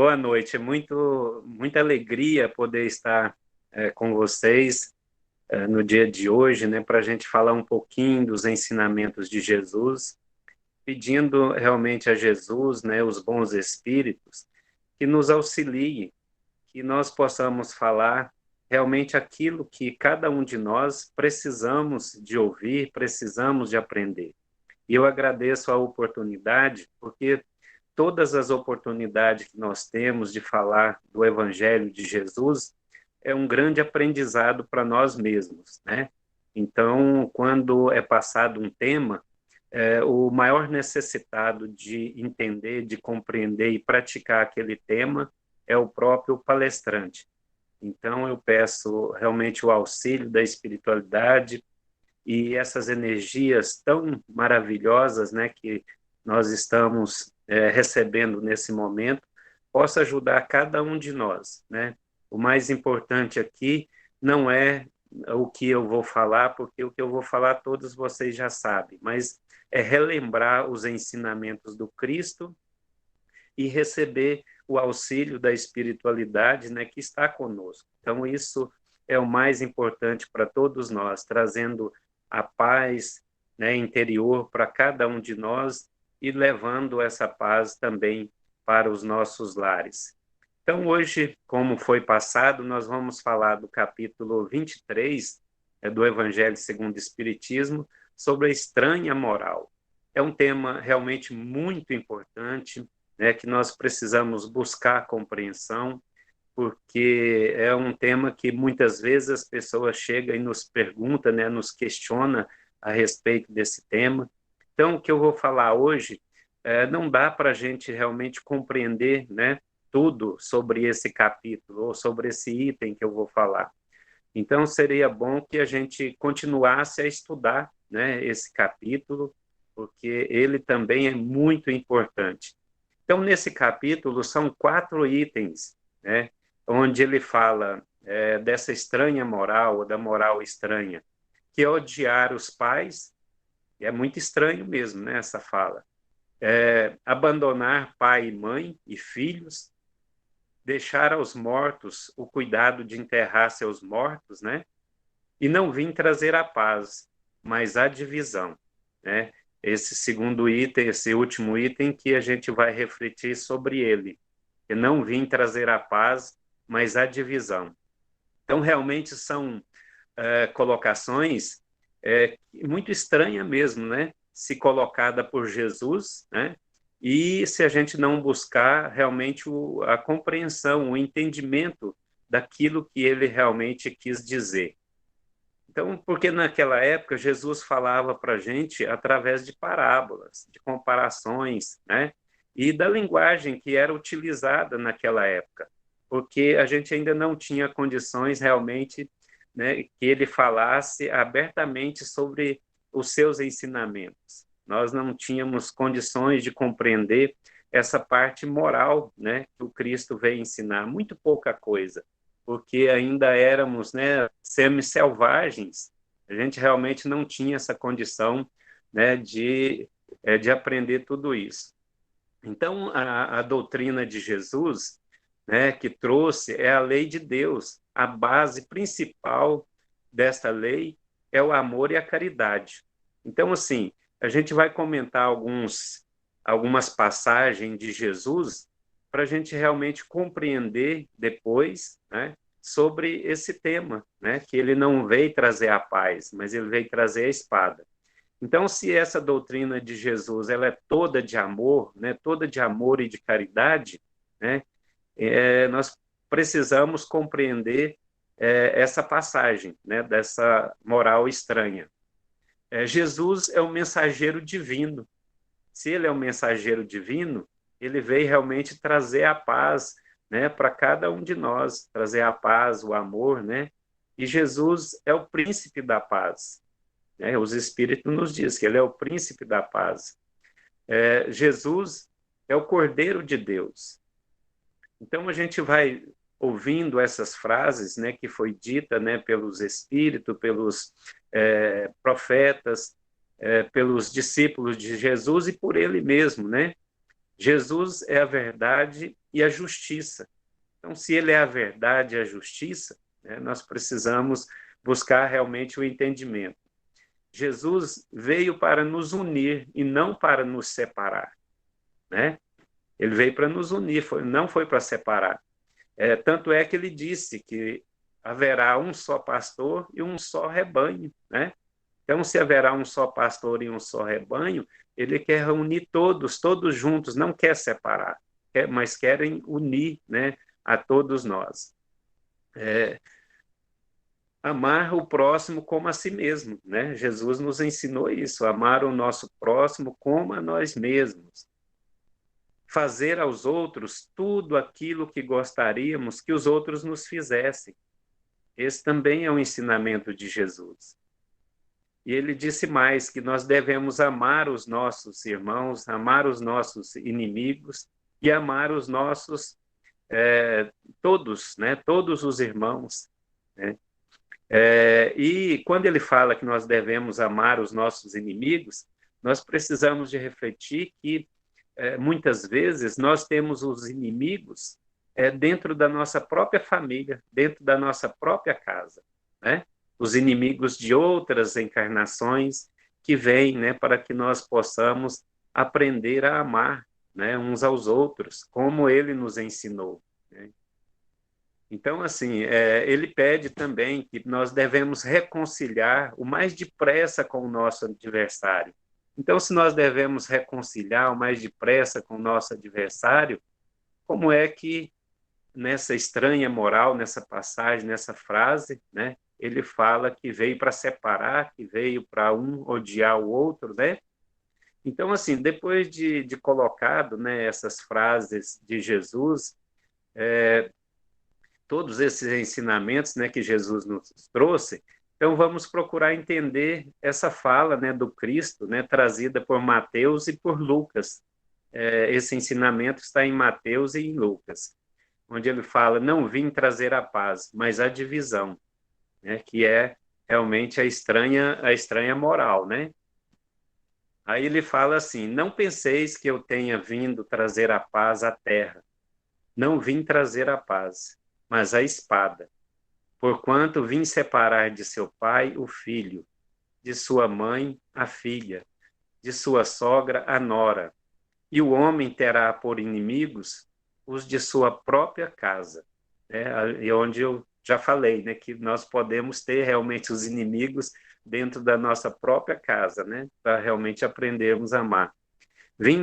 Boa noite, é muita alegria poder estar com vocês no dia de hoje, né, para a gente falar um pouquinho dos ensinamentos de Jesus, pedindo realmente a Jesus, né, os bons espíritos, que nos auxiliem, que nós possamos falar realmente aquilo que cada um de nós precisamos de ouvir, precisamos de aprender. E eu agradeço a oportunidade, porque todas as oportunidades que nós temos de falar do Evangelho de Jesus é um grande aprendizado para nós mesmos, né? Então, quando é passado um tema, o maior necessitado de entender, de compreender e praticar aquele tema é o próprio palestrante. Então, eu peço realmente o auxílio da espiritualidade e essas energias tão maravilhosas, né, que nós estamos recebendo nesse momento, possa ajudar cada um de nós, né? O mais importante aqui não é o que eu vou falar, porque o que eu vou falar todos vocês já sabem, mas é relembrar os ensinamentos do Cristo e receber o auxílio da espiritualidade, né, que está conosco. Então, isso é o mais importante para todos nós, trazendo a paz, né, interior para cada um de nós e levando essa paz também para os nossos lares. Então, hoje, como foi passado, nós vamos falar do capítulo 23 do Evangelho segundo o Espiritismo, sobre a estranha moral. É um tema realmente muito importante, né, que nós precisamos buscar compreensão, porque é um tema que muitas vezes as pessoas chegam e nos perguntam, né, nos questiona a respeito desse tema. Então, o que eu vou falar hoje não dá para a gente realmente compreender, né, tudo sobre esse capítulo ou sobre esse item que eu vou falar. Então, seria bom que a gente continuasse a estudar, né, esse capítulo, porque ele também é muito importante. Então, nesse capítulo, são 4 itens, né, onde ele fala dessa estranha moral, ou da moral estranha, que é odiar os pais, e é muito estranho mesmo, né, essa fala. Abandonar pai e mãe e filhos, deixar aos mortos o cuidado de enterrar seus mortos, né, e não vim trazer a paz, mas a divisão, né? Esse segundo item, esse último item que a gente vai refletir sobre ele. Eu não vim trazer a paz, mas a divisão. Então, realmente são colocações muito estranhas mesmo, né? Se colocada por Jesus, né? E se a gente não buscar realmente a compreensão, o entendimento daquilo que ele realmente quis dizer. Então, porque naquela época Jesus falava para a gente através de parábolas, de comparações, né? E da linguagem que era utilizada naquela época, porque a gente ainda não tinha condições realmente, né, que ele falasse abertamente sobre os seus ensinamentos. Nós não tínhamos condições de compreender essa parte moral, né, que o Cristo veio ensinar, muito pouca coisa porque ainda éramos, né, semi-selvagens, a gente realmente não tinha essa condição, né, de aprender tudo isso. Então, a doutrina de Jesus, né, que trouxe é a lei de Deus. A base principal desta lei é o amor e a caridade. Então, assim, a gente vai comentar algumas passagens de Jesus para a gente realmente compreender depois, né, sobre esse tema, né, que ele não veio trazer a paz, mas ele veio trazer a espada. Então, se essa doutrina de Jesus ela é toda de amor, né, toda de amor e de caridade, né, nós precisamos compreender essa passagem, né, dessa moral estranha. Jesus é o mensageiro divino. Se ele é o mensageiro divino, ele veio realmente trazer a paz, né, para cada um de nós, trazer a paz, o amor, né? E Jesus é o príncipe da paz, né? Os Espíritos nos diz que ele é o príncipe da paz. Jesus é o Cordeiro de Deus. Então a gente vai ouvindo essas frases, né, que foi dita, né, pelos Espíritos, pelos profetas, pelos discípulos de Jesus e por ele mesmo, né? Jesus é a verdade e a justiça. Então, se ele é a verdade e a justiça, né, nós precisamos buscar realmente o entendimento. Jesus veio para nos unir e não para nos separar, né? Ele veio para nos unir, não foi para separar. Tanto é que ele disse que haverá um só pastor e um só rebanho, né? Então, se haverá um só pastor e um só rebanho, ele quer reunir todos juntos, não quer separar, mas querem unir, né, a todos nós. Amar o próximo como a si mesmo, né? Jesus nos ensinou isso, amar o nosso próximo como a nós mesmos. Fazer aos outros tudo aquilo que gostaríamos que os outros nos fizessem. Esse também é um ensinamento de Jesus. E ele disse mais que nós devemos amar os nossos irmãos, amar os nossos inimigos e amar os nossos todos, né? Todos os irmãos, né? E quando ele fala que nós devemos amar os nossos inimigos, nós precisamos de refletir que muitas vezes nós temos os inimigos dentro da nossa própria família, dentro da nossa própria casa, né? Os inimigos de outras encarnações que vêm, né, para que nós possamos aprender a amar, né, uns aos outros, como ele nos ensinou, né? Então, assim, ele pede também que nós devemos reconciliar o mais depressa com o nosso adversário. Então, se nós devemos reconciliar o mais depressa com o nosso adversário, como é que nessa estranha moral, nessa passagem, nessa frase, né, ele fala que veio para separar, que veio para um odiar o outro, né? Então, assim, depois de colocado, né, essas frases de Jesus, todos esses ensinamentos, né, que Jesus nos trouxe, então vamos procurar entender essa fala, né, do Cristo, né, trazida por Mateus e por Lucas. Esse ensinamento está em Mateus e em Lucas, onde ele fala: não vim trazer a paz, mas a divisão, né, que é realmente a estranha moral, né? Aí ele fala assim: não penseis que eu tenha vindo trazer a paz à terra. Não vim trazer a paz, mas a espada. Porquanto vim separar de seu pai o filho, de sua mãe a filha, de sua sogra a nora, e o homem terá por inimigos os de sua própria casa. E onde eu já falei, né, que nós podemos ter realmente os inimigos dentro da nossa própria casa, né, para realmente aprendermos a amar. Vim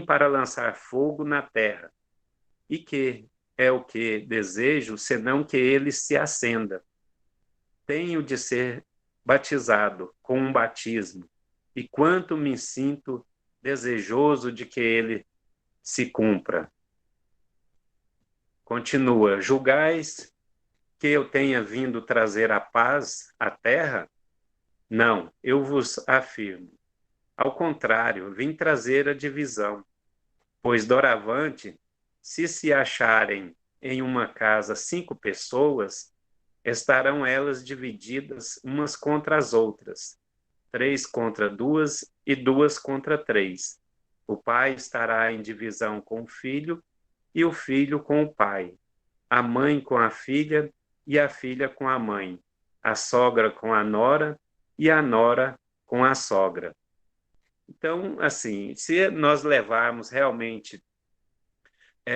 para lançar fogo na terra, e que é o que desejo, senão que ele se acenda. Tenho de ser batizado com um batismo, e quanto me sinto desejoso de que ele se cumpra. Continua: julgais que eu tenha vindo trazer a paz à terra? Não, eu vos afirmo. Ao contrário, vim trazer a divisão, pois doravante, se acharem em uma casa 5 pessoas, estarão elas divididas umas contra as outras, 3 contra 2 e 2 contra 3. O pai estará em divisão com o filho e o filho com o pai, a mãe com a filha e a filha com a mãe, a sogra com a nora e a nora com a sogra. Então, assim, se nós levarmos realmente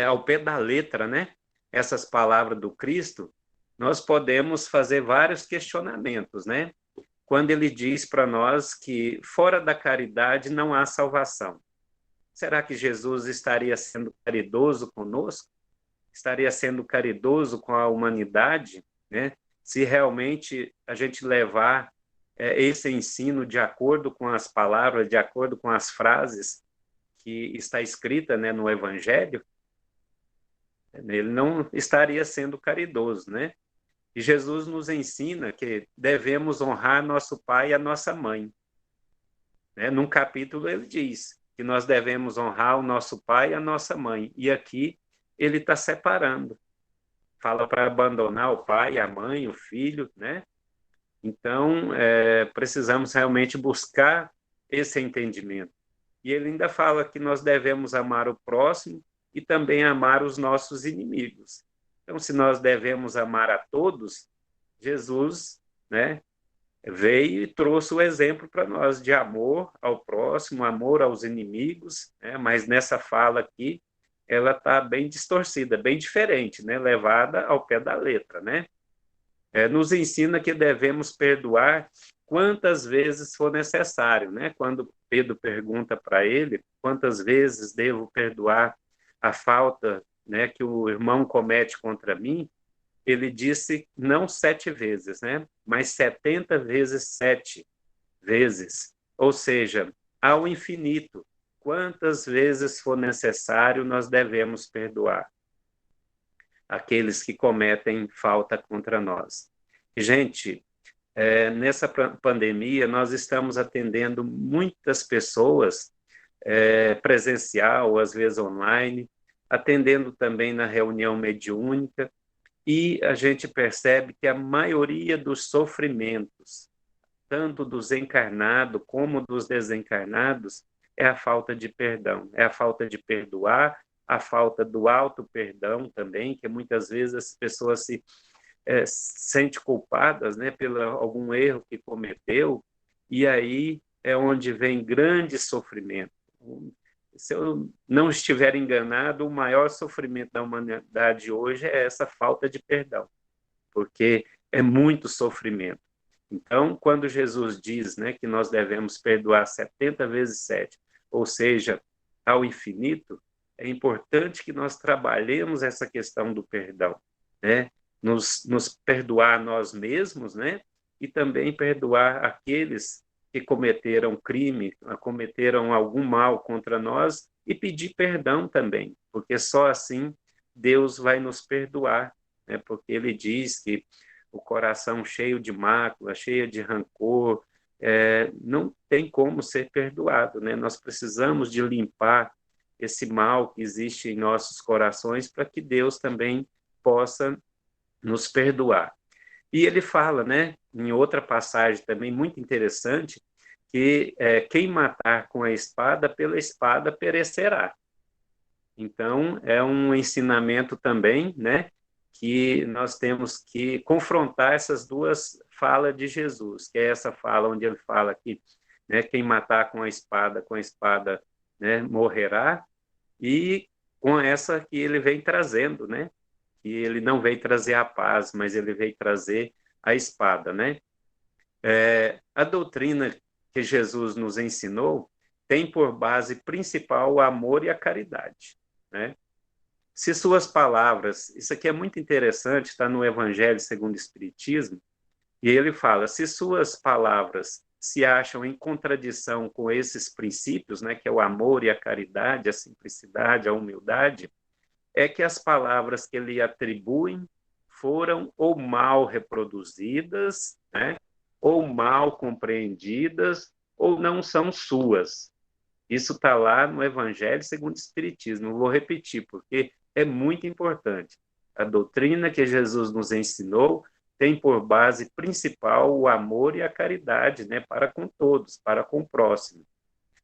ao pé da letra, né, essas palavras do Cristo, nós podemos fazer vários questionamentos, né? Quando ele diz para nós que fora da caridade não há salvação. Será que Jesus estaria sendo caridoso conosco? Estaria sendo caridoso com a humanidade, né? Se realmente a gente levar esse ensino de acordo com as palavras, de acordo com as frases que está escrita, né, no Evangelho, ele não estaria sendo caridoso, né? E Jesus nos ensina que devemos honrar nosso pai e a nossa mãe, né? Num capítulo ele diz que nós devemos honrar o nosso pai e a nossa mãe. E aqui ele está separando. Fala para abandonar o pai, a mãe, o filho, né? Então, precisamos realmente buscar esse entendimento. E ele ainda fala que nós devemos amar o próximo e também amar os nossos inimigos. Então, se nós devemos amar a todos, Jesus, né, veio e trouxe o exemplo para nós de amor ao próximo, amor aos inimigos, né? Mas nessa fala aqui, ela está bem distorcida, bem diferente, né? Levada ao pé da letra, né? Nos ensina que devemos perdoar quantas vezes for necessário, né? Quando Pedro pergunta para ele quantas vezes devo perdoar a falta, né, que o irmão comete contra mim, ele disse não 7 vezes, né? Mas 70 vezes 7 vezes. Ou seja, ao infinito. Quantas vezes for necessário, nós devemos perdoar aqueles que cometem falta contra nós. Gente, nessa pandemia, nós estamos atendendo muitas pessoas, presencial, às vezes online, atendendo também na reunião mediúnica, e a gente percebe que a maioria dos sofrimentos, tanto dos encarnados como dos desencarnados, é a falta de perdão, é a falta de perdoar, a falta do auto-perdão também, que muitas vezes as pessoas se sentem culpadas, né, pelo algum erro que cometeu, e aí é onde vem grande sofrimento. Se eu não estiver enganado, o maior sofrimento da humanidade hoje é essa falta de perdão, porque é muito sofrimento. Então, quando Jesus diz, né, que nós devemos perdoar 70 vezes 7, ou seja, ao infinito, é importante que nós trabalhemos essa questão do perdão, né? Nos perdoar nós mesmos, né? E também perdoar aqueles que cometeram crime, cometeram algum mal contra nós e pedir perdão também, porque só assim Deus vai nos perdoar, né? Porque ele diz que o coração cheio de mácula, cheio de rancor, não tem como ser perdoado, né? Nós precisamos de limpar esse mal que existe em nossos corações para que Deus também possa nos perdoar. E ele fala, né, em outra passagem também muito interessante, que quem matar com a espada, pela espada perecerá. Então, é um ensinamento também, né, que nós temos que confrontar essas duas falas de Jesus, que é essa fala onde ele fala que, né, quem matar com a espada, né, morrerá, e com essa que ele vem trazendo, né, que ele não veio trazer a paz, mas ele veio trazer a espada, né? A doutrina que Jesus nos ensinou tem por base principal o amor e a caridade, né? Se suas palavras, isso aqui é muito interessante, está no Evangelho segundo o Espiritismo, e ele fala, se suas palavras se acham em contradição com esses princípios, né, que é o amor e a caridade, a simplicidade, a humildade, é que as palavras que lhe atribuem foram ou mal reproduzidas, né, ou mal compreendidas, ou não são suas. Isso está lá no Evangelho segundo o Espiritismo. Eu vou repetir, porque é muito importante. A doutrina que Jesus nos ensinou tem por base principal o amor e a caridade, né, para com todos, para com o próximo.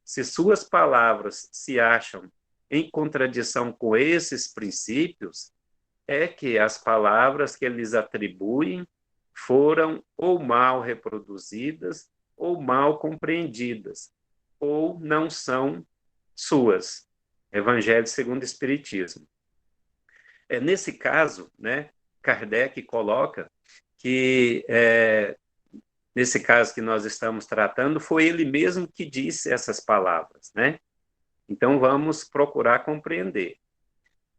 Se suas palavras se acham em contradição com esses princípios, é que as palavras que eles atribuem foram ou mal reproduzidas ou mal compreendidas, ou não são suas. Evangelho segundo o Espiritismo. Nesse caso, né, Kardec coloca que, nesse caso que nós estamos tratando, foi ele mesmo que disse essas palavras, né? Então, vamos procurar compreender.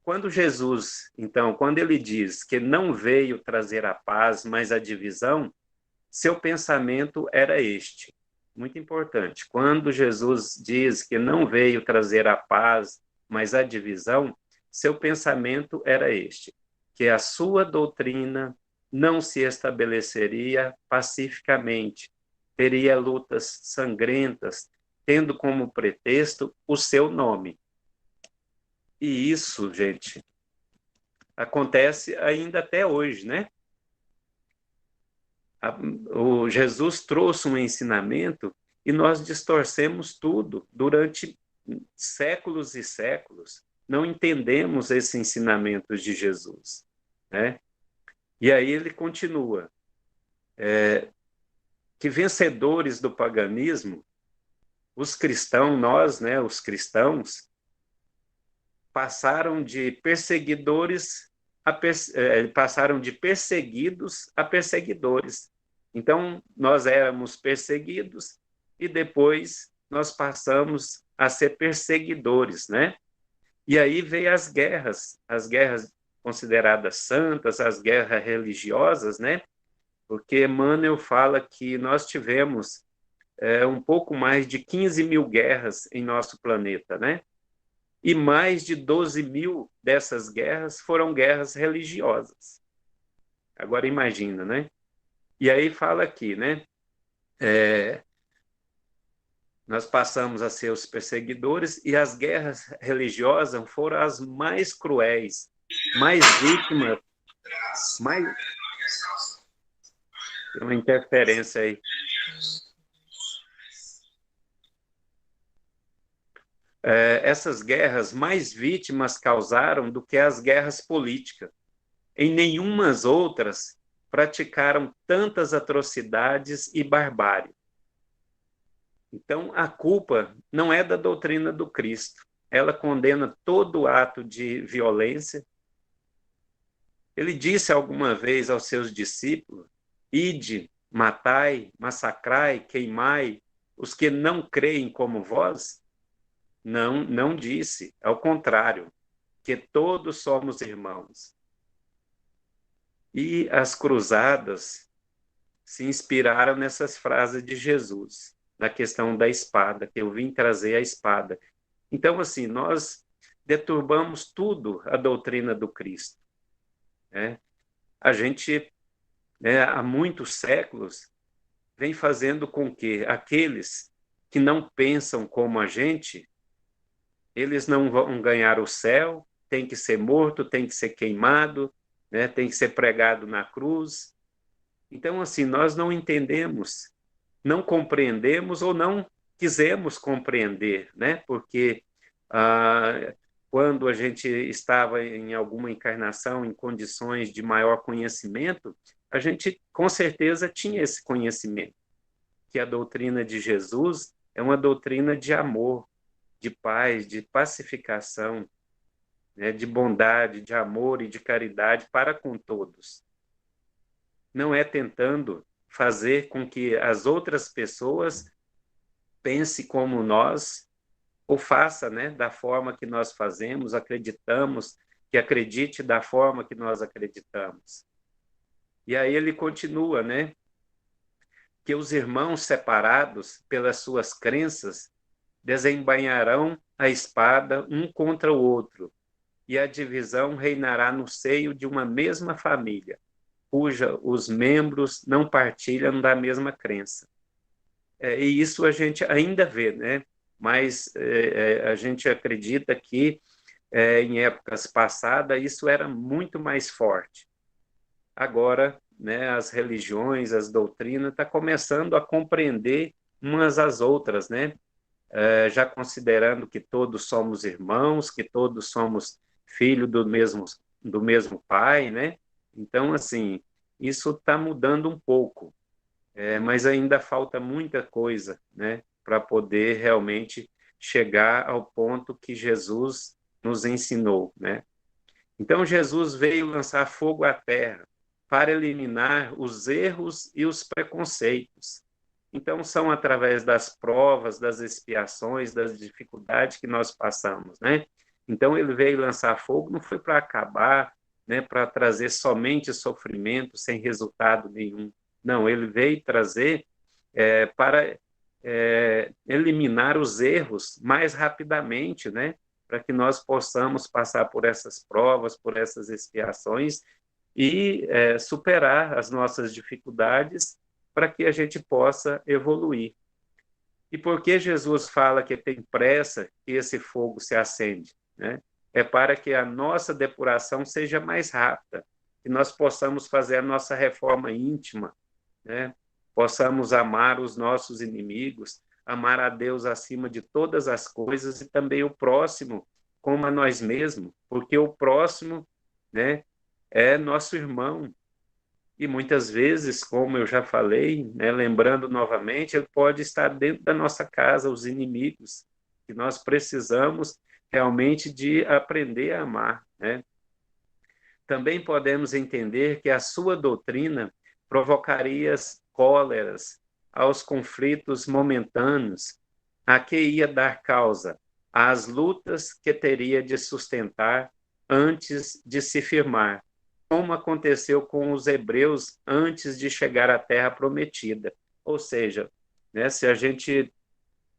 Quando Jesus, então, quando ele diz que não veio trazer a paz, mas a divisão, seu pensamento era este. Muito importante. Quando Jesus diz que não veio trazer a paz, mas a divisão, seu pensamento era este, que a sua doutrina não se estabeleceria pacificamente, teria lutas sangrentas, tendo como pretexto o seu nome. E isso, gente, acontece ainda até hoje, né? O Jesus trouxe um ensinamento e nós distorcemos tudo durante séculos e séculos. não entendemos esses ensinamentos de Jesus, né? E aí ele continua, que vencedores do paganismo, os cristãos, nós, né, os cristãos, passaram de perseguidores passaram de perseguidos a perseguidores. Então, nós éramos perseguidos e depois nós passamos a ser perseguidores, né? E aí veio as guerras consideradas santas, as guerras religiosas, né? Porque Emmanuel fala que nós tivemos um pouco mais de 15 mil guerras em nosso planeta, né? E mais de 12 mil dessas guerras foram guerras religiosas. Agora imagina, né? E aí fala aqui, né? Nós passamos a ser os perseguidores e as guerras religiosas foram as mais cruéis, mais vítimas, mais... Tem uma interferência aí. Essas guerras mais vítimas causaram do que as guerras políticas. Em nenhumas outras praticaram tantas atrocidades e barbárie. Então, a culpa não é da doutrina do Cristo. Ela condena todo ato de violência. Ele disse alguma vez aos seus discípulos: ide, matai, massacrai, queimai os que não creem como vós? Não, não disse. Ao contrário, que todos somos irmãos. E as cruzadas se inspiraram nessas frases de Jesus, na questão da espada, que eu vim trazer a espada. Então, assim, nós deturbamos tudo a doutrina do Cristo. Né? A gente, há muitos séculos, vem fazendo com que aqueles que não pensam como a gente, eles não vão ganhar o céu, tem que ser morto, tem que ser queimado, né? Tem que ser pregado na cruz. Então, assim, nós não entendemos, não compreendemos ou não quisemos compreender, né? Porque quando a gente estava em alguma encarnação em condições de maior conhecimento, a gente com certeza tinha esse conhecimento, que a doutrina de Jesus é uma doutrina de amor, de paz, de pacificação, né? De bondade, de amor e de caridade para com todos. Não é tentando fazer com que as outras pessoas pensem como nós, ou faça, né, da forma que nós fazemos, acreditamos, que acredite da forma que nós acreditamos. E aí ele continua, né, que os irmãos separados pelas suas crenças desembainharão a espada um contra o outro, e a divisão reinará no seio de uma mesma família, cuja os membros não partilham da mesma crença. E isso a gente ainda vê, né? Mas a gente acredita que em épocas passadas isso era muito mais forte. Agora, né, as religiões, as doutrinas estão começando a compreender umas às outras, né? Já considerando que todos somos irmãos, que todos somos filhos do mesmo pai, né? Então, assim, isso está mudando um pouco, mas ainda falta muita coisa, né, para poder realmente chegar ao ponto que Jesus nos ensinou, né? Então, Jesus veio lançar fogo à terra para eliminar os erros e os preconceitos. Então, são através das provas, das expiações, das dificuldades que nós passamos, né? Então, ele veio lançar fogo, não foi para acabar, né, para trazer somente sofrimento sem resultado nenhum. Não, ele veio trazer para eliminar os erros mais rapidamente, né, para que nós possamos passar por essas provas, por essas expiações e superar as nossas dificuldades para que a gente possa evoluir. E por que Jesus fala que tem pressa que esse fogo se acende? Né? É para que a nossa depuração seja mais rápida, que nós possamos fazer a nossa reforma íntima, né? Possamos amar os nossos inimigos, amar a Deus acima de todas as coisas e também o próximo como a nós mesmos, porque o próximo, né, é nosso irmão. E muitas vezes, como eu já falei, né, lembrando novamente, ele pode estar dentro da nossa casa, os inimigos, que nós precisamos realmente de aprender a amar, né? Também podemos entender que a sua doutrina provocaria cóleras aos conflitos momentâneos, a que ia dar causa às lutas que teria de sustentar antes de se firmar, como aconteceu com os hebreus antes de chegar à terra prometida. Ou seja, né, se a gente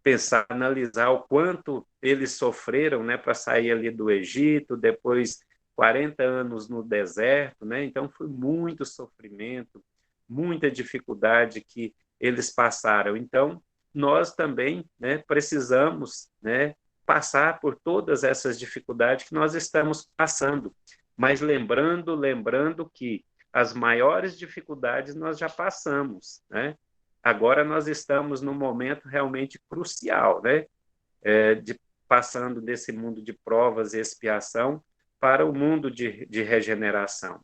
pensar, analisar o quanto eles sofreram, né, para sair ali do Egito, depois 40 anos no deserto, né? Então foi muito sofrimento, muita dificuldade que eles passaram. Então nós também, né, precisamos, né, passar por todas essas dificuldades que nós estamos passando, mas lembrando que as maiores dificuldades nós já passamos, né? Agora nós estamos num momento realmente crucial, né? De passando desse mundo de provas e expiação para o mundo de regeneração.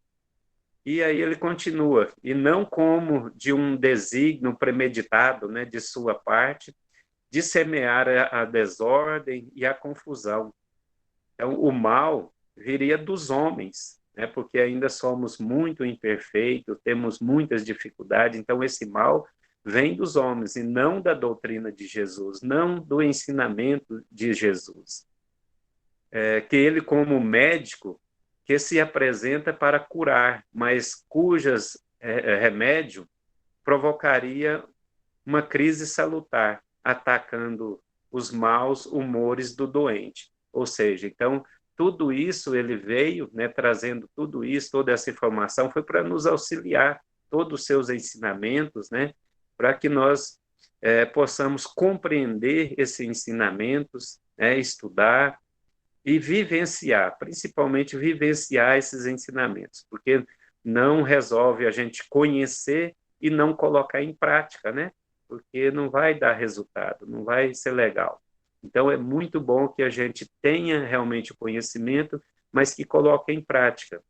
E aí ele continua, e não como de um desígnio premeditado, né, de sua parte, de semear a desordem e a confusão. Então, o mal viria dos homens, né, porque ainda somos muito imperfeitos, temos muitas dificuldades, então esse mal vem dos homens e não da doutrina de Jesus, não do ensinamento de Jesus. Que ele, como médico, que se apresenta para curar, mas cujas remédio provocaria uma crise salutar, atacando os maus humores do doente. Ou seja, então, tudo isso ele veio, né, trazendo tudo isso, toda essa informação, foi para nos auxiliar, todos os seus ensinamentos, né, para que nós possamos compreender esses ensinamentos, né, estudar e vivenciar, principalmente vivenciar esses ensinamentos, porque não resolve a gente conhecer e não colocar em prática, né? Porque não vai dar resultado, não vai ser legal. Então é muito bom que a gente tenha realmente o conhecimento, mas que coloque em prática.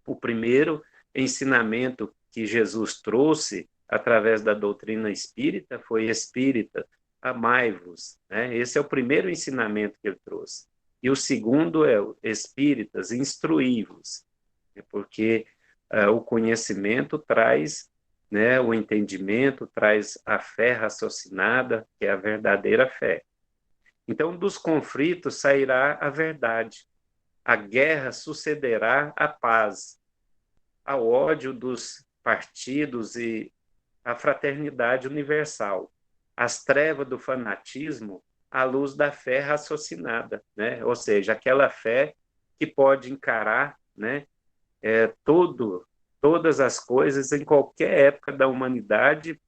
O primeiro ensinamento que Jesus trouxe através da doutrina espírita foi espírita, amai-vos, né? Esse é o primeiro ensinamento que ele trouxe. E o segundo é espíritas, instruí-vos, porque o conhecimento traz, né, o entendimento, traz a fé raciocinada, que é a verdadeira fé. Então, dos conflitos sairá a verdade, a guerra sucederá à paz, ao ódio dos partidos e à fraternidade universal, as trevas do fanatismo à luz da fé raciocinada, né? Ou seja, aquela fé que pode encarar, né, todas as coisas em qualquer época da humanidade,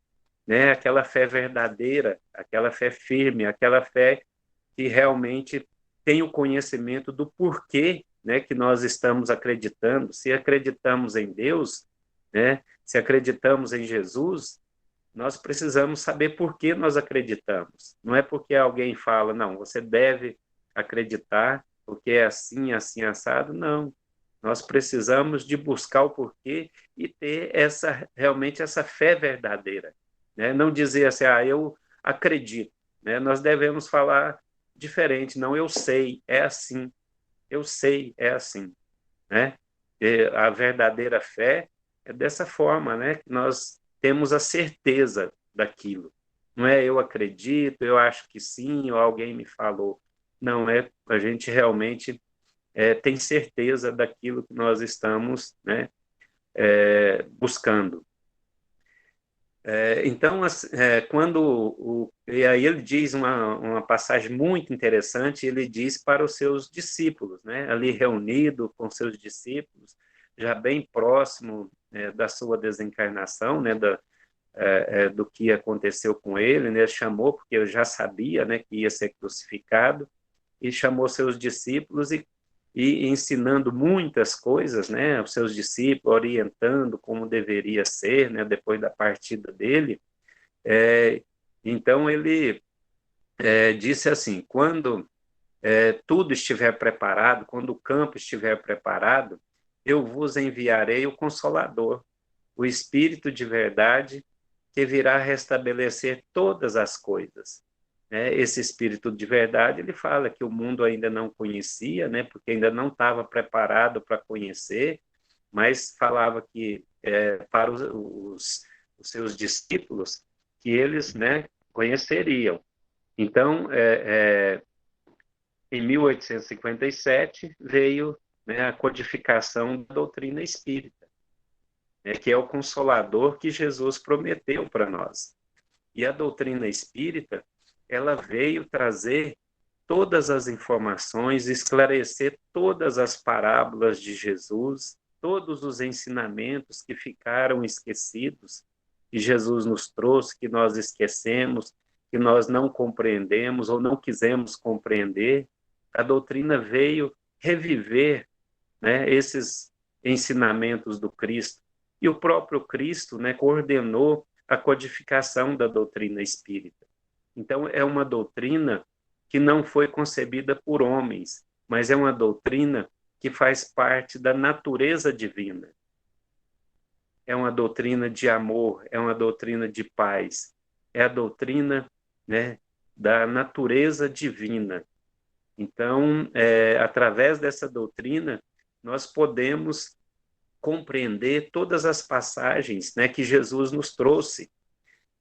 né? Aquela fé verdadeira, aquela fé firme, aquela fé que realmente tem o conhecimento do porquê, né, que nós estamos acreditando. Se acreditamos em Deus, né, se acreditamos em Jesus, nós precisamos saber por que nós acreditamos. Não é porque alguém fala, não, você deve acreditar, porque é assim, assim, assado. Não. Nós precisamos de buscar o porquê e ter realmente essa fé verdadeira. Né? Não dizer assim, eu acredito. Né? Nós devemos falar diferente. Não, eu sei, é assim. Eu sei, é assim. Né? E a verdadeira fé é dessa forma, né? Que nós temos a certeza daquilo. Não é eu acredito, eu acho que sim, ou alguém me falou. Não é, a gente realmente tem certeza daquilo que nós estamos, né, buscando. Então, e aí ele diz uma passagem muito interessante, ele diz para os seus discípulos, né, ali reunido com seus discípulos, já bem próximo da sua desencarnação, né, do que aconteceu com ele, né, chamou, porque eu já sabia, né, que ia ser crucificado, e chamou seus discípulos e ensinando muitas coisas, né, aos seus discípulos, orientando como deveria ser, né, depois da partida dele. Então ele disse assim: quando tudo estiver preparado, quando o campo estiver preparado, eu vos enviarei o Consolador, o Espírito de verdade, que virá restabelecer todas as coisas. Esse Espírito de verdade, ele fala que o mundo ainda não conhecia, porque ainda não estava preparado para conhecer, mas falava que para os seus discípulos, que eles conheceriam. Então, em 1857, veio a codificação da doutrina espírita, que é o consolador que Jesus prometeu para nós. E a doutrina espírita, ela veio trazer todas as informações, esclarecer todas as parábolas de Jesus, todos os ensinamentos que ficaram esquecidos, que Jesus nos trouxe, que nós esquecemos, que nós não compreendemos ou não quisemos compreender. A doutrina veio reviver esses ensinamentos do Cristo. E o próprio Cristo coordenou a codificação da doutrina espírita. Então, é uma doutrina que não foi concebida por homens, mas é uma doutrina que faz parte da natureza divina. É uma doutrina de amor, é uma doutrina de paz, é a doutrina da natureza divina. Então, através dessa doutrina, nós podemos compreender todas as passagens que Jesus nos trouxe.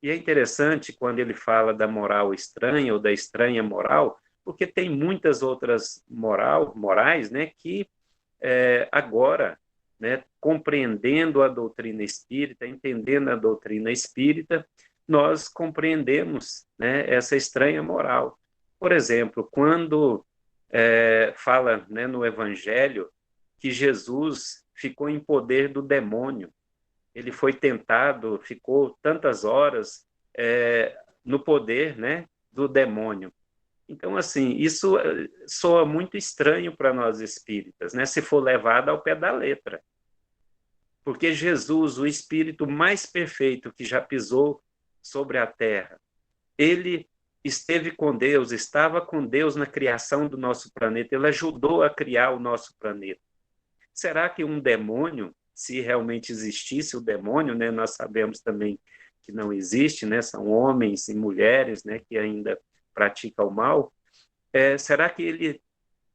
E é interessante quando ele fala da moral estranha ou da estranha moral, porque tem muitas outras morais que agora, compreendendo a doutrina espírita, entendendo a doutrina espírita, nós compreendemos essa estranha moral. Por exemplo, quando fala no Evangelho que Jesus ficou em poder do demônio, ele foi tentado, ficou tantas horas no poder do demônio. Então, assim, isso soa muito estranho para nós espíritas, se for levado ao pé da letra. Porque Jesus, o espírito mais perfeito que já pisou sobre a terra, ele esteve com Deus, estava com Deus na criação do nosso planeta, ele ajudou a criar o nosso planeta. Será que um demônio, se realmente existisse o demônio, nós sabemos também que não existe, são homens e mulheres que ainda praticam o mal, será que ele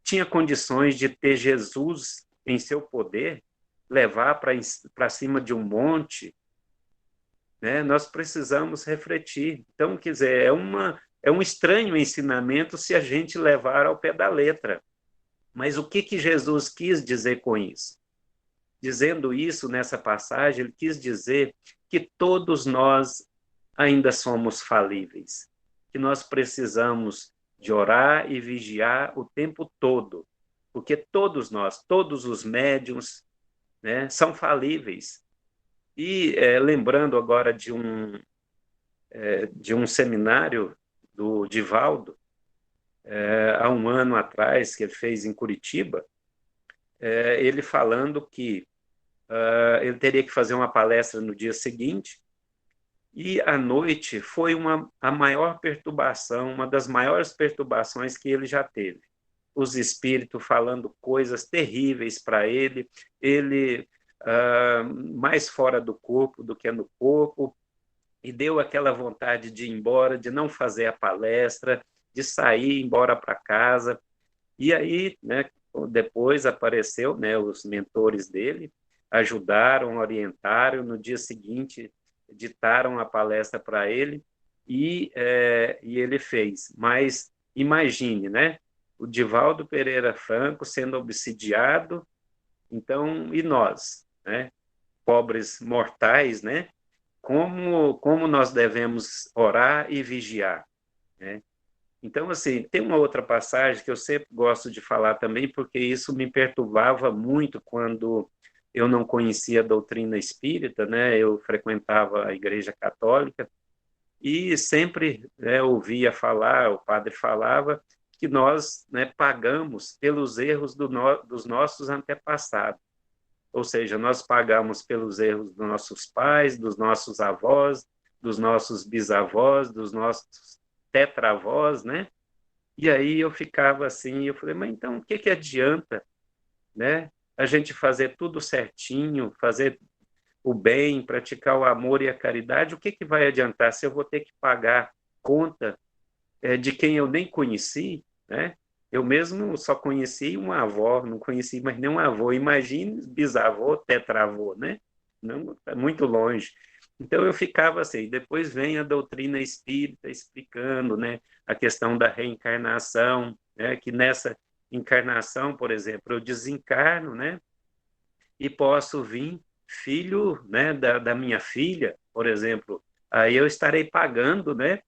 tinha condições de ter Jesus em seu poder, levar para cima de um monte? Nós precisamos refletir. Então, quer dizer, é um estranho ensinamento se a gente levar ao pé da letra. Mas o que Jesus quis dizer com isso? Dizendo isso nessa passagem, ele quis dizer que todos nós ainda somos falíveis, que nós precisamos de orar e vigiar o tempo todo, porque todos nós, todos os médiuns, são falíveis. E lembrando agora de um seminário do Divaldo, há um ano atrás, que ele fez em Curitiba, ele falando que ele teria que fazer uma palestra no dia seguinte, e à noite foi a maior perturbação, uma das maiores perturbações que ele já teve. Os espíritos falando coisas terríveis para ele mais fora do corpo do que no corpo, e deu aquela vontade de ir embora, de não fazer a palestra, de sair, embora para casa. E aí, depois apareceu, os mentores dele, ajudaram, orientaram, no dia seguinte ditaram a palestra para ele e ele fez. Mas imagine, o Divaldo Pereira Franco sendo obsidiado, então, e nós, pobres mortais, como nós devemos orar e vigiar, Então, assim, tem uma outra passagem que eu sempre gosto de falar também, porque isso me perturbava muito quando eu não conhecia a doutrina espírita, eu frequentava a Igreja Católica e sempre ouvia falar, o padre falava, que nós pagamos pelos erros dos nossos antepassados. Ou seja, nós pagamos pelos erros dos nossos pais, dos nossos avós, dos nossos bisavós, dos nossos tetravós, E aí eu ficava assim, eu falei, mas então o que que adianta, né? A gente fazer tudo certinho, fazer o bem, praticar o amor e a caridade, o que que vai adiantar se eu vou ter que pagar conta de quem eu nem conheci, né? Eu mesmo só conheci uma avó, não conheci mais nenhum avô. Imagine bisavô, tetravô, né? Não, tá muito longe. Então eu ficava assim. Depois vem a doutrina espírita explicando, né, a questão da reencarnação, né? Que nessa encarnação, por exemplo, eu desencarno, né? E posso vir filho, né, da minha filha, por exemplo. Aí eu estarei pagando, né?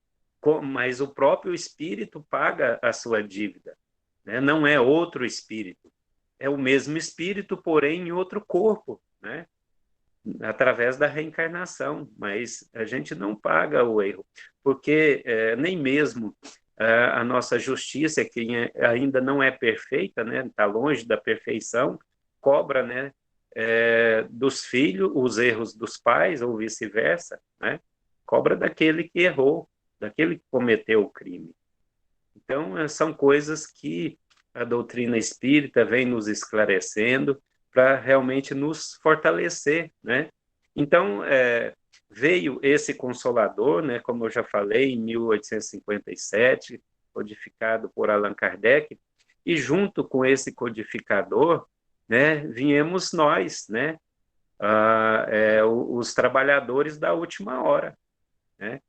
Mas o próprio espírito paga a sua dívida, né? Não é outro espírito, é o mesmo espírito, porém em outro corpo, né? Através da reencarnação, mas a gente não paga o erro, porque nem mesmo a nossa justiça, que ainda não é perfeita, né? Está longe da perfeição, cobra, né? Dos filhos os erros dos pais ou vice-versa, né? Cobra daquele que errou, daquele que cometeu o crime. Então, são coisas que a doutrina espírita vem nos esclarecendo para realmente nos fortalecer, né? Então, veio esse Consolador, né, como eu já falei, em 1857, codificado por Allan Kardec, e junto com esse codificador, né, viemos nós, né, os trabalhadores da última hora, né?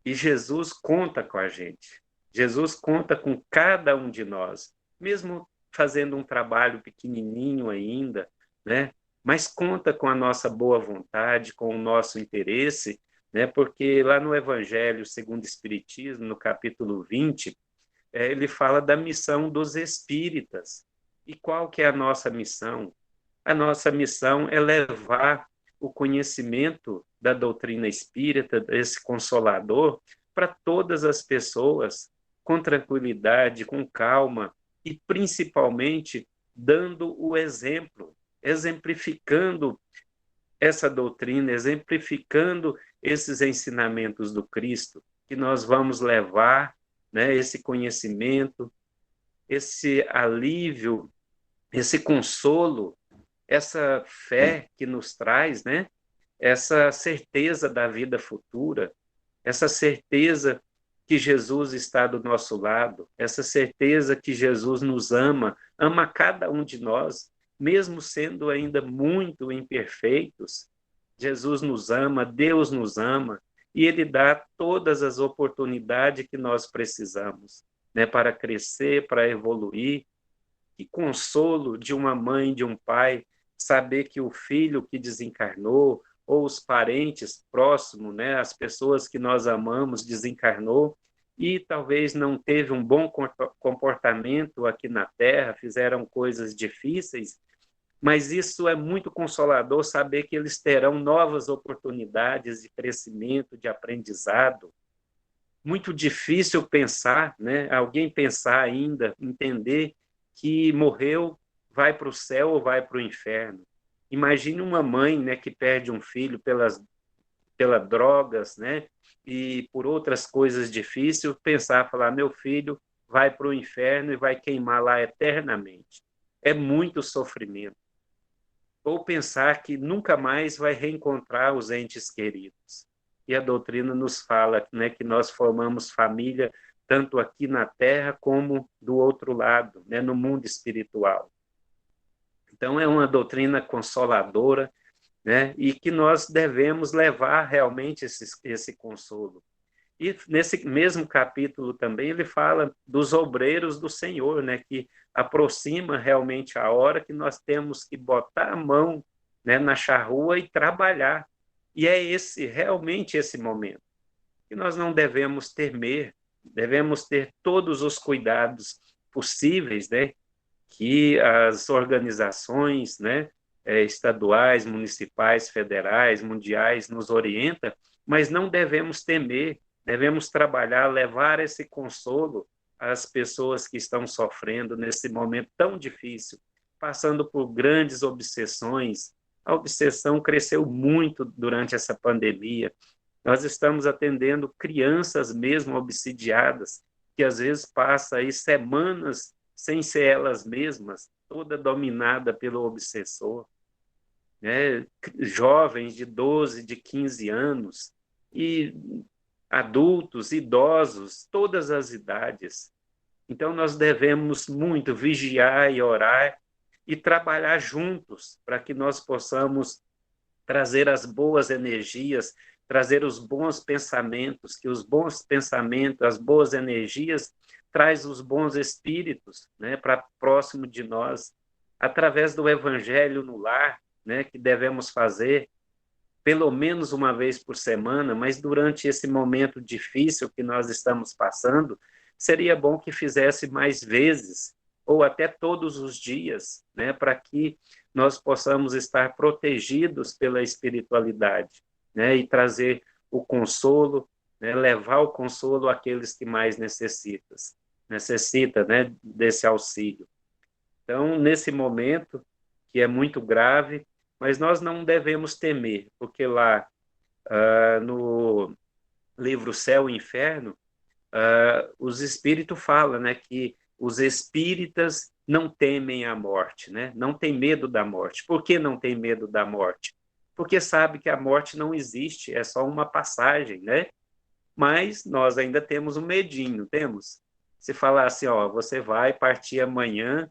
E Jesus conta com a gente. Jesus conta com cada um de nós, mesmo fazendo um trabalho pequenininho ainda, né? Mas conta com a nossa boa vontade, com o nosso interesse, né? Porque lá no Evangelho segundo o Espiritismo, no capítulo 20, ele fala da missão dos espíritas. E qual que é a nossa missão? A nossa missão é levar o conhecimento da doutrina espírita, desse consolador, para todas as pessoas, com tranquilidade, com calma e principalmente dando o exemplo, exemplificando essa doutrina, exemplificando esses ensinamentos do Cristo, que nós vamos levar, né, esse conhecimento, esse alívio, esse consolo, essa fé que nos traz, né? Essa certeza da vida futura, essa certeza que Jesus está do nosso lado, essa certeza que Jesus nos ama, ama cada um de nós, mesmo sendo ainda muito imperfeitos. Jesus nos ama, Deus nos ama, e Ele dá todas as oportunidades que nós precisamos, né, para crescer, para evoluir. Que consolo de uma mãe, de um pai, saber que o filho que desencarnou, ou os parentes próximos, né, as pessoas que nós amamos, desencarnou, e talvez não teve um bom comportamento aqui na Terra, fizeram coisas difíceis, mas isso é muito consolador saber que eles terão novas oportunidades de crescimento, de aprendizado. Muito difícil pensar, né? Alguém pensar ainda, entender que morreu, vai para o céu ou vai para o inferno. Imagine uma mãe, né, que perde um filho pelas drogas, né, e por outras coisas difíceis, pensar, falar, meu filho vai para o inferno e vai queimar lá eternamente. É muito sofrimento. Ou pensar que nunca mais vai reencontrar os entes queridos. E a doutrina nos fala, né, que nós formamos família tanto aqui na Terra como do outro lado, né, no mundo espiritual. Então é uma doutrina consoladora, né, e que nós devemos levar realmente esse consolo. E nesse mesmo capítulo também ele fala dos obreiros do Senhor, né, que aproxima realmente a hora que nós temos que botar a mão, né, na charrua e trabalhar. E é realmente esse momento que nós não devemos temer, devemos ter todos os cuidados possíveis, né, que as organizações, né, estaduais, municipais, federais, mundiais nos orientam, mas não devemos temer, devemos trabalhar, levar esse consolo às pessoas que estão sofrendo nesse momento tão difícil, passando por grandes obsessões. A obsessão cresceu muito durante essa pandemia. Nós estamos atendendo crianças mesmo obsidiadas, que às vezes passa aí semanas sem ser elas mesmas, toda dominada pelo obsessor, né? Jovens de 12, de 15 anos, e adultos, idosos, todas as idades. Então, nós devemos muito vigiar e orar e trabalhar juntos para que nós possamos trazer as boas energias, trazer os bons pensamentos, que os bons pensamentos, as boas energias, traz os bons espíritos, né, para próximo de nós, através do evangelho no lar, né, que devemos fazer pelo menos uma vez por semana, mas durante esse momento difícil que nós estamos passando, seria bom que fizesse mais vezes, ou até todos os dias, né, para que nós possamos estar protegidos pela espiritualidade, né, e trazer o consolo, né, levar o consolo àqueles que mais necessita, né, desse auxílio. Então, nesse momento, que é muito grave, mas nós não devemos temer, porque lá no livro Céu e Inferno, os espíritos falam, né, que os espíritas não temem a morte, né? Não tem medo da morte. Por que não tem medo da morte? Porque sabe que a morte não existe, é só uma passagem, né? Mas nós ainda temos um medinho, temos? Se falar assim, ó, você vai partir amanhã,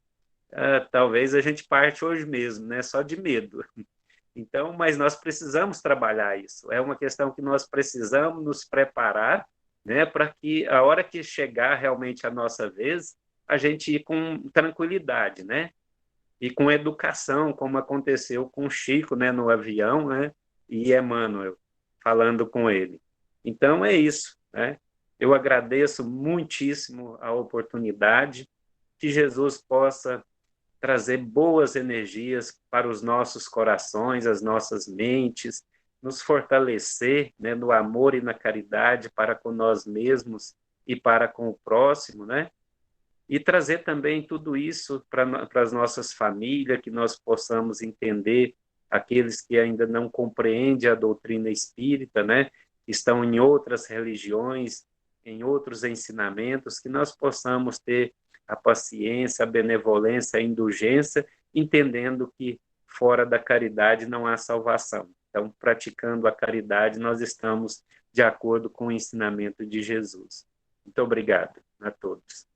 talvez a gente parte hoje mesmo, né? Só de medo. Então, mas nós precisamos trabalhar isso. É uma questão que nós precisamos nos preparar, né, para que a hora que chegar realmente a nossa vez, a gente ir com tranquilidade, né? E com educação, como aconteceu com o Chico, né, no avião, né? E Emmanuel falando com ele. Então é isso, né? Eu agradeço muitíssimo a oportunidade, que Jesus possa trazer boas energias para os nossos corações, as nossas mentes, nos fortalecer, né, no amor e na caridade para com nós mesmos e para com o próximo, né? E trazer também tudo isso para as nossas famílias, que nós possamos entender aqueles que ainda não compreendem a doutrina espírita, né? Estão em outras religiões, em outros ensinamentos, que nós possamos ter a paciência, a benevolência, a indulgência, entendendo que fora da caridade não há salvação. Então, praticando a caridade, nós estamos de acordo com o ensinamento de Jesus. Muito obrigado a todos.